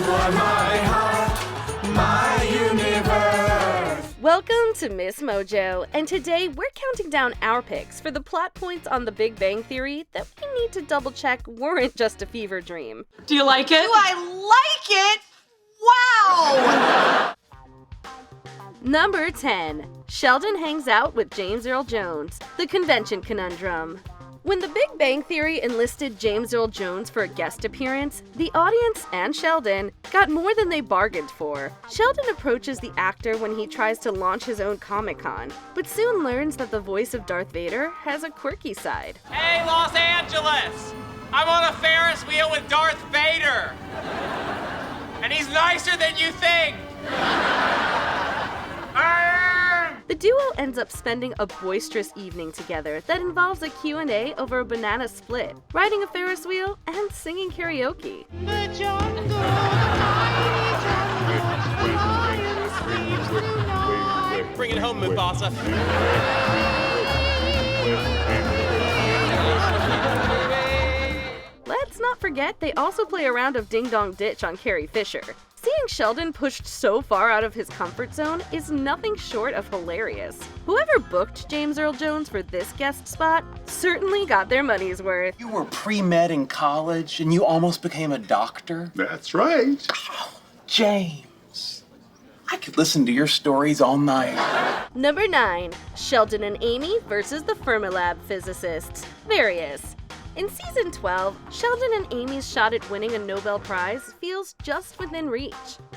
are my heart, my universe. Welcome to MsMojo, and today we're counting down our picks for the plot points on The Big Bang Theory that we need to double check weren't just a fever dream. Do you like it? Do I like it? Wow! Number 10. Sheldon hangs out with James Earl Jones, the convention conundrum. When The Big Bang Theory enlisted James Earl Jones for a guest appearance, the audience and Sheldon got more than they bargained for. Sheldon approaches the actor when he tries to launch his own Comic-Con, but soon learns that the voice of Darth Vader has a quirky side. Hey, Los Angeles! I'm on a Ferris wheel with Darth Vader! And he's nicer than you think! The duo ends up spending a boisterous evening together that involves a Q&A over a banana split, riding a Ferris wheel, and singing karaoke. Bring it home, Mufasa. Let's not forget they also play a round of Ding Dong Ditch on Carrie Fisher. Seeing Sheldon pushed so far out of his comfort zone is nothing short of hilarious. Whoever booked James Earl Jones for this guest spot certainly got their money's worth. You were pre-med in college and you almost became a doctor? That's right. Oh, James. I could listen to your stories all night. Number 9. Sheldon and Amy versus the firmalab physicists. Various. In season 12, Sheldon and Amy's shot at winning a Nobel Prize feels just within reach.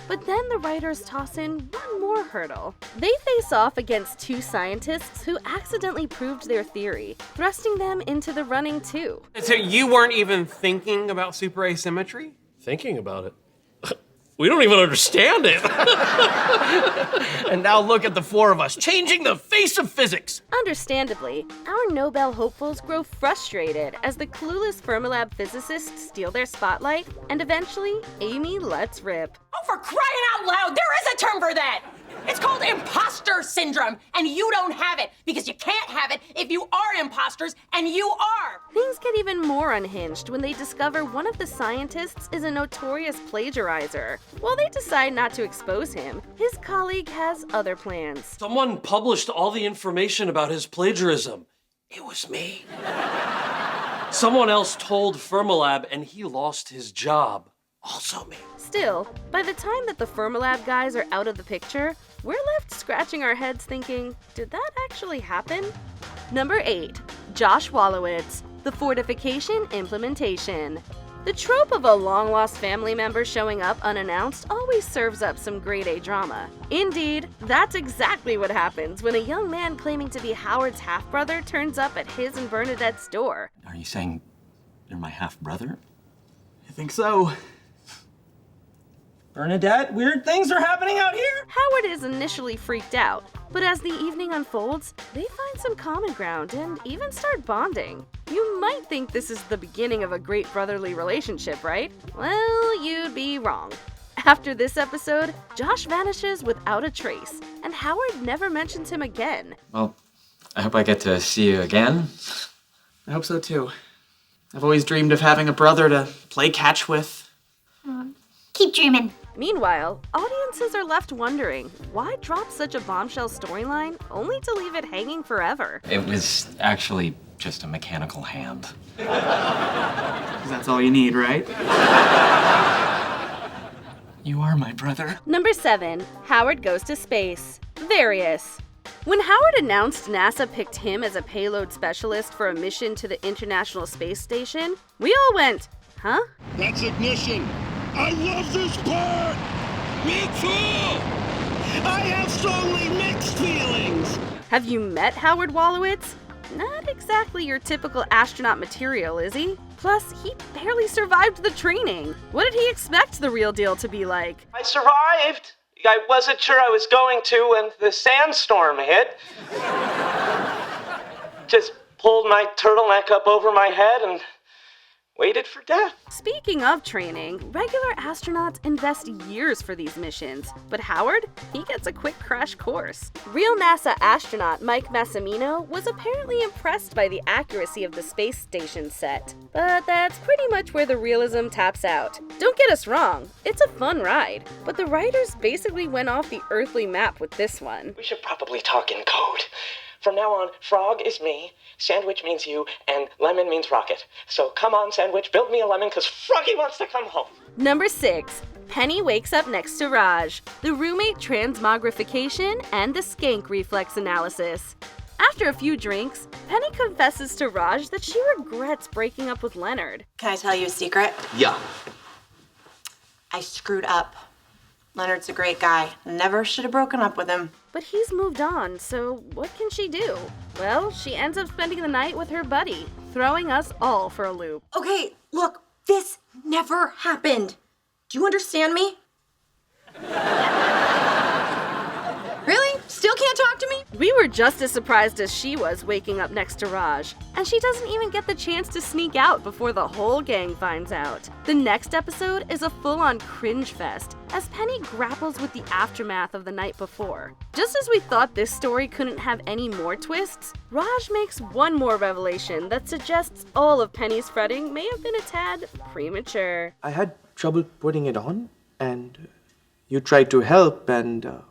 But then the writers toss in one more hurdle. They face off against two scientists who accidentally proved their theory, thrusting them into the running too. So you weren't even thinking about super asymmetry? Thinking about it? We don't even understand it. And now look at the four of us, changing the face of physics. Understandably, our Nobel hopefuls grow frustrated as the clueless Fermilab physicists steal their spotlight, and eventually, Amy lets rip. Oh, for crying out loud, there is a term for that! It's called imposter syndrome, and you don't have it, because you can't have it if you are imposters, and you are! Things get even more unhinged when they discover one of the scientists is a notorious plagiarizer. While they decide not to expose him, his colleague has other plans. Someone published all the information about his plagiarism. It was me. Someone else told Firmalab and he lost his job. Also me. Still, by the time that the Fermilab guys are out of the picture, we're left scratching our heads thinking, did that actually happen? Number 8. Josh Wolowitz, the fortification implementation. The trope of a long-lost family member showing up unannounced always serves up some grade A drama. Indeed, that's exactly what happens when a young man claiming to be Howard's half-brother turns up at his and Bernadette's door. Are you saying you're my half-brother? I think so. Bernadette, weird things are happening out here? Howard is initially freaked out, but as the evening unfolds, they find some common ground and even start bonding. You might think this is the beginning of a great brotherly relationship, right? Well, you'd be wrong. After this episode, Josh vanishes without a trace, and Howard never mentions him again. Well, I hope I get to see you again. I hope so too. I've always dreamed of having a brother to play catch with. Keep dreaming. Meanwhile, audiences are left wondering, why drop such a bombshell storyline only to leave it hanging forever? It was actually just a mechanical hand. 'Cause that's all you need, right? You are my brother. Number 7. Howard goes to space. Various. When Howard announced NASA picked him as a payload specialist for a mission to the International Space Station, we all went, huh? That's ignition. I love this part. Me too. I have strongly mixed feelings. Have you met Howard Wolowitz? Not exactly your typical astronaut material, is he? Plus, he barely survived the training. What did he expect the real deal to be like? I survived. I wasn't sure I was going to when the sandstorm hit. Just pulled my turtleneck up over my head and waited for death. Speaking of training, regular astronauts invest years for these missions, but Howard, he gets a quick crash course. Real NASA astronaut Mike Massimino was apparently impressed by the accuracy of the space station set, but that's pretty much where the realism taps out. Don't get us wrong, it's a fun ride, but the writers basically went off the earthly map with this one. We should probably talk in code. From now on, frog is me, sandwich means you, and lemon means rocket. So come on, sandwich, build me a lemon, because Froggy wants to come home. Number 6. Penny wakes up next to Raj, the roommate transmogrification and the skank reflex analysis. After a few drinks, Penny confesses to Raj that she regrets breaking up with Leonard. Can I tell you a secret? Yeah. I screwed up. Leonard's a great guy. Never should have broken up with him. But he's moved on, so what can she do? Well, she ends up spending the night with her buddy, throwing us all for a loop. Okay, look, this never happened. Do you understand me? Really? Still can't talk to me? We were just as surprised as she was waking up next to Raj, and she doesn't even get the chance to sneak out before the whole gang finds out. The next episode is a full-on cringe fest, as Penny grapples with the aftermath of the night before. Just as we thought this story couldn't have any more twists, Raj makes one more revelation that suggests all of Penny's fretting may have been a tad premature. I had trouble putting it on, and you tried to help, and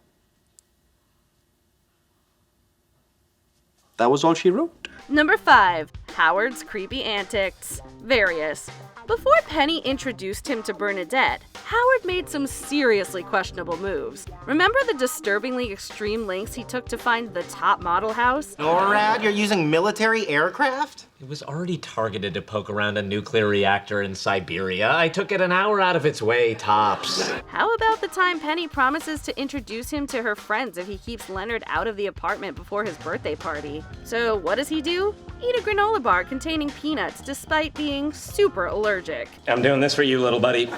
that was all she wrote. Number 5. Howard's creepy antics. Various. Before Penny introduced him to Bernadette, Howard made some seriously questionable moves. Remember the disturbingly extreme lengths he took to find the top model house? NORAD, you're using military aircraft? It was already targeted to poke around a nuclear reactor in Siberia. I took it an hour out of its way, tops. How about the time Penny promises to introduce him to her friends if he keeps Leonard out of the apartment before his birthday party? So what does he do? Eat a granola bar containing peanuts despite being super allergic. I'm doing this for you, little buddy.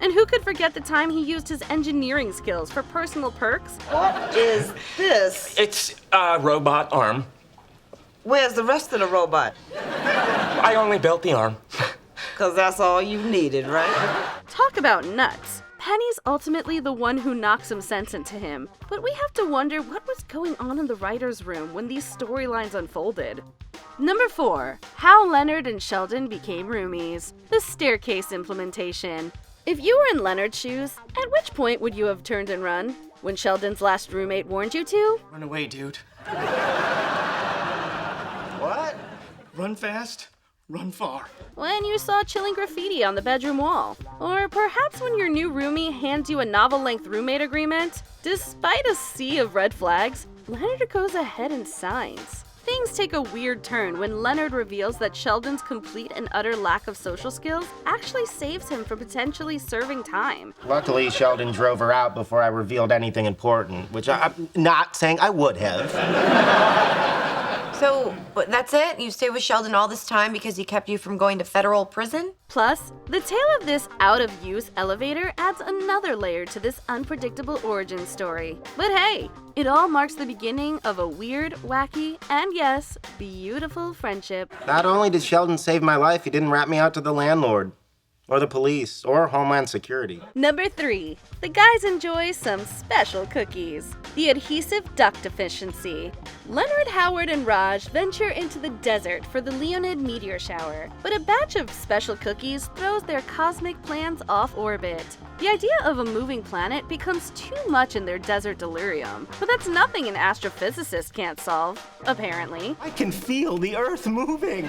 And who could forget the time he used his engineering skills for personal perks? What is this? It's a robot arm. Where's the rest of the robot? I only built the arm. Because that's all you needed, right? Talk about nuts. Penny's ultimately the one who knocks some sense into him, but we have to wonder what was going on in the writer's room when these storylines unfolded. Number 4. How Leonard and Sheldon became roomies. The staircase implementation. If you were in Leonard's shoes, at which point would you have turned and run? When Sheldon's last roommate warned you to? Run away, dude. What? Run fast, run far. When you saw chilling graffiti on the bedroom wall. Or perhaps when your new roomie hands you a novel-length roommate agreement. Despite a sea of red flags, Leonard goes ahead and signs. Things take a weird turn when Leonard reveals that Sheldon's complete and utter lack of social skills actually saves him from potentially serving time. Luckily, Sheldon drove her out before I revealed anything important, which I'm not saying I would have. So, that's it? You stayed with Sheldon all this time because he kept you from going to federal prison? Plus, the tale of this out-of-use elevator adds another layer to this unpredictable origin story. But hey, it all marks the beginning of a weird, wacky, and yes, beautiful friendship. Not only did Sheldon save my life, he didn't rat me out to the landlord, or the police, or Homeland Security. Number 3. The guys enjoy some special cookies. The adhesive duct deficiency. Leonard, Howard, and Raj venture into the desert for the Leonid meteor shower, but a batch of special cookies throws their cosmic plans off orbit. The idea of a moving planet becomes too much in their desert delirium, but that's nothing an astrophysicist can't solve, apparently. I can feel the Earth moving.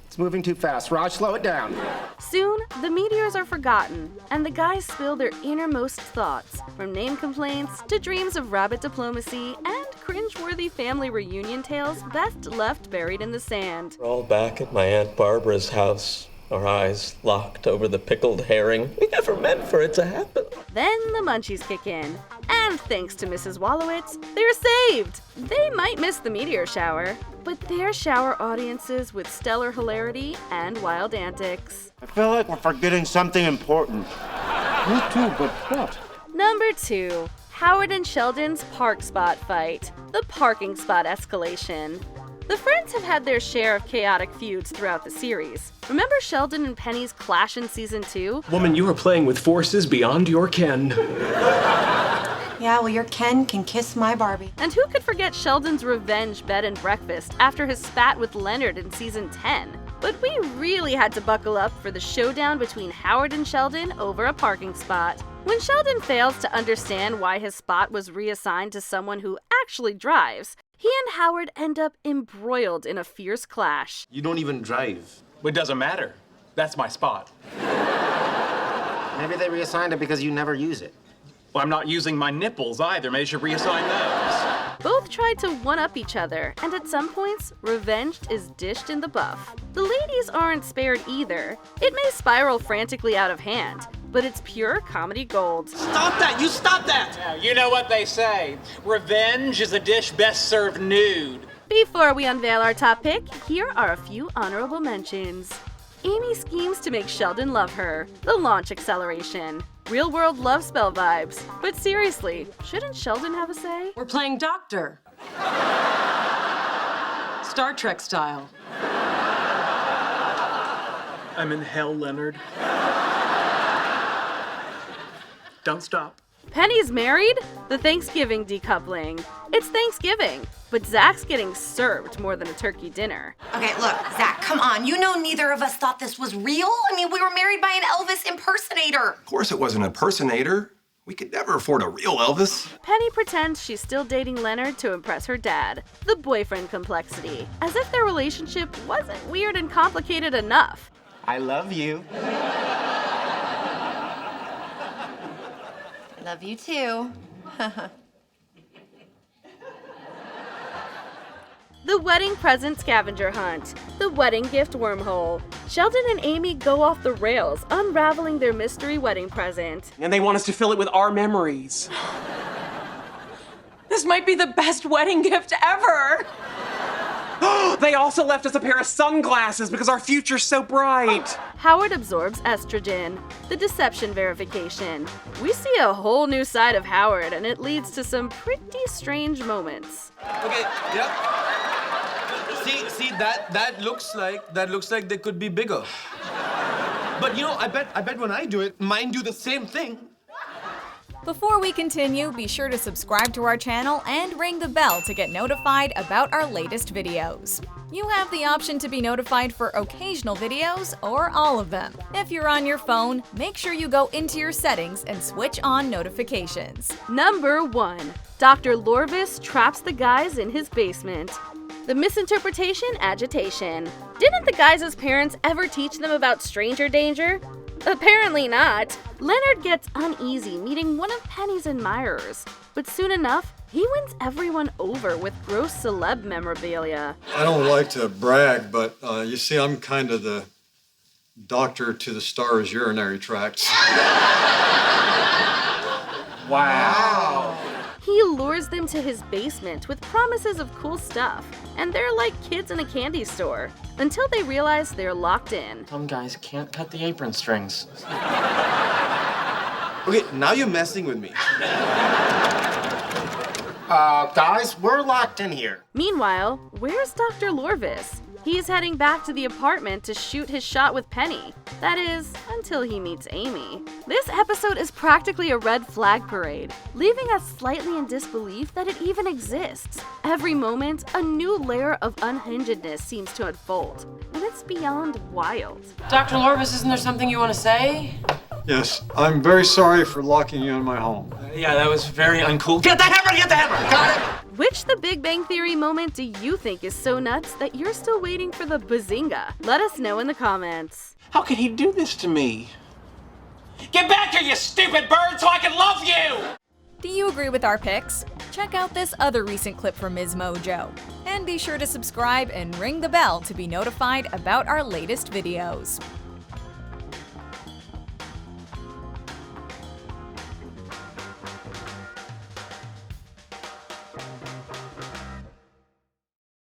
It's moving too fast. Raj, slow it down. Soon, the meteors are forgotten, and the guys spill their innermost thoughts, from name complaints to dreams of rabbit diplomacy and cringeworthy family reunion tales best left buried in the sand. We're all back at my Aunt Barbara's house, our eyes locked over the pickled herring. We never meant for it to happen. Then the munchies kick in, and thanks to Mrs. Wolowitz, they're saved! They might miss the meteor shower, but they're shower audiences with stellar hilarity and wild antics. I feel like we're forgetting something important. Me too, but what? Number 2. Howard and Sheldon's park spot fight, the parking spot escalation. The friends have had their share of chaotic feuds throughout the series. Remember Sheldon and Penny's clash in season 2? Woman, you are playing with forces beyond your ken. Yeah, well, your Ken can kiss my Barbie. And who could forget Sheldon's revenge bed and breakfast after his spat with Leonard in season 10? But we really had to buckle up for the showdown between Howard and Sheldon over a parking spot. When Sheldon fails to understand why his spot was reassigned to someone who actually drives, he and Howard end up embroiled in a fierce clash. You don't even drive. It doesn't matter. That's my spot. Maybe they reassigned it because you never use it. Well, I'm not using my nipples either. Maybe you should reassign those. Both tried to one-up each other, and at some points, revenge is dished in the buff. The ladies aren't spared either. It may spiral frantically out of hand, but it's pure comedy gold. Stop that! You stop that! Now, you know what they say. Revenge is a dish best served nude. Before we unveil our top pick, here are a few honorable mentions. Amy schemes to make Sheldon love her. The launch acceleration. Real-world love spell vibes. But seriously, shouldn't Sheldon have a say? We're playing doctor. Star Trek style. I'm in hell, Leonard. Don't stop. Penny's married? The Thanksgiving decoupling. It's Thanksgiving, but Zach's getting served more than a turkey dinner. Okay, look, Zach, come on. You know neither of us thought this was real. I mean, we were married by an Elvis impersonator. Of course it was an impersonator. We could never afford a real Elvis. Penny pretends she's still dating Leonard to impress her dad. The boyfriend complexity. As if their relationship wasn't weird and complicated enough. I love you. Love you too. The wedding present scavenger hunt. The wedding gift wormhole. Sheldon and Amy go off the rails, unraveling their mystery wedding present. And they want us to fill it with our memories. This might be the best wedding gift ever. They also left us a pair of sunglasses because our future's so bright. Howard absorbs estrogen. The deception verification. We see a whole new side of Howard, and it leads to some pretty strange moments. Okay, yep. See that looks like they could be bigger. But you know, I bet when I do it, mine do the same thing. Before we continue, be sure to subscribe to our channel and ring the bell to get notified about our latest videos. You have the option to be notified for occasional videos or all of them. If you're on your phone, make sure you go into your settings and switch on notifications. Number 1. Dr. Lorvis traps the guys in his basement. The misinterpretation agitation. Didn't the guys' parents ever teach them about stranger danger? Apparently not. Leonard gets uneasy meeting one of Penny's admirers, but soon enough, he wins everyone over with gross celeb memorabilia. I don't like to brag, but you see, I'm kind of the doctor to the star's urinary tracts. Wow. He lures them to his basement with promises of cool stuff, and they're like kids in a candy store, until they realize they're locked in. Some guys can't cut the apron strings. Okay, now you're messing with me. Guys, we're locked in here. Meanwhile, where's Dr. Lorvis? He's heading back to the apartment to shoot his shot with Penny. That is, until he meets Amy. This episode is practically a red flag parade, leaving us slightly in disbelief that it even exists. Every moment, a new layer of unhingedness seems to unfold, and it's beyond wild. Dr. Lorvis, isn't there something you want to say? Yes, I'm very sorry for locking you in my home. Yeah, that was very uncool. Get the hammer! Get the hammer! Got it! Which The Big Bang Theory moment do you think is so nuts that you're still waiting for the Bazinga? Let us know in the comments. How could he do this to me? Get back here, you stupid bird, so I can love you! Do you agree with our picks? Check out this other recent clip from MsMojo. And be sure to subscribe and ring the bell to be notified about our latest videos.